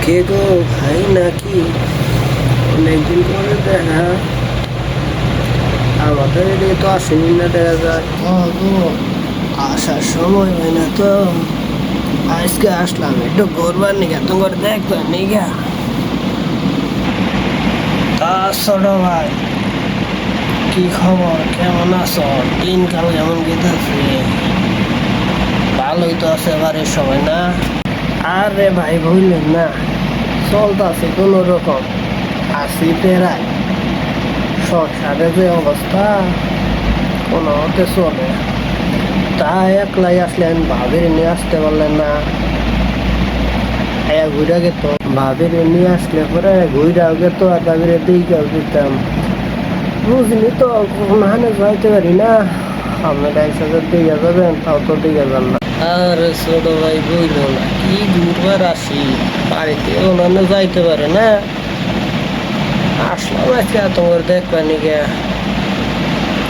কে গো ভাই নাকি? অনেকদিন পরে দেখা। আমাদের এদিকে তো আসেনি না, দেখা যায় গো আসার সময় হয় না তো। আজকে আসলাম একটু ঘুরবার নিগা, তোমার দেখবার নিগা। তা ছোট ভাই, কি খবর, কেমন আছো? দিনকাল কেমন কেটেছে? ভালোই তো আছে বাড়ির সবাই না? আরে ভাই বললেন না, চলতেছে কোনো রকম, আছি প্রায়। সংসারের যে অবস্থা, কোনো মতে চলে। তা একলাই আসলেন, ভাবির নিয়ে আসতে পারলেন না? ঘুরে গেত, ভাবির নিয়ে আসলে পরে ঘুরাও গেত, আর ভাবির দিকেও দিতাম। বুঝলি তো, মানে যাইতে পারি না। আপনার একসাথে দিকে যাবেন, তাও তো দিকে যান না। আর ছোট ভাই বইল না, কি ঘুরবার আসি, বাড়িতে অন্যান্য যাইতে পারে না। আসলাম আজকে তোমার দেখবার নিকে।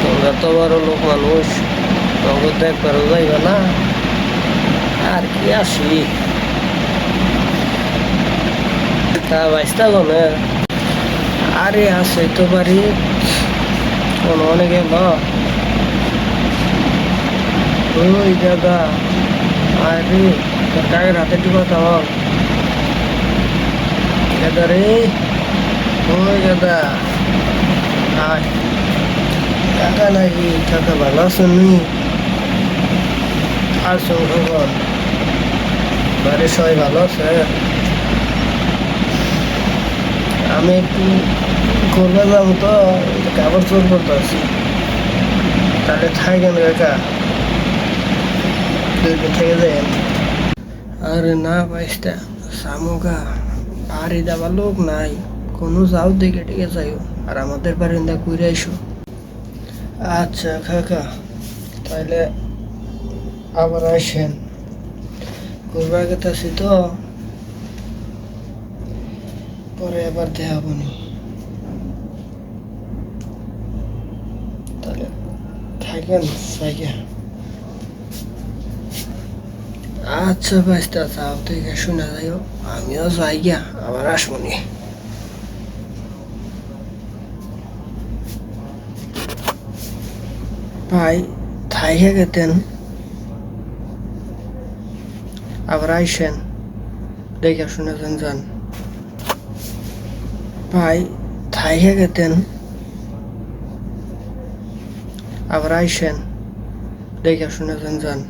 তোমরা তো বড় লোক মানুষ, তোমাকে দেখবারও যাইবে না, আর কি আসি। তা বাইসটা গনে, আরে আসই তো বাড়ি, কোনো অনেকে ওই দাদা। আরে তোর কাকের হাতে একটু কথা বল। দাদা রে, ওই দাদা, আয়। কাকা নাকি? কাকা ভালো আছেন নি? আর খবর, বাড়ির সবাই ভালো আছে? আমি একটু করবে যাবো তো, কাপড় চোর করতে আছি। তাহলে থাকেন কাকা, দুই দিন থেকে যাই। আরে না বাইসটা সামুকা, বাড়ি যাবার লোক নাই, কোনো যাও দেখে টেকে যাইও, আর আমাদের বারিন্দা ঘুরে আইসো। আচ্ছা কাকা, তাহলে আবার আসেন, ঘুরবার গেতেছি তো, পরে আবার দেখাবো নি। তাহলে থাকেন জায়গা। আচ্ছা বাইসটা যাও দেখে শুনে যাইও, আমিও জায়গা আবার আসবো নি। ভাই থাইকে গেতেন, আবার আইসেন, দেখে শুনে যান। ভাই থাইকে গেতেন, আবার আইসেন, দেখে শুনে যান।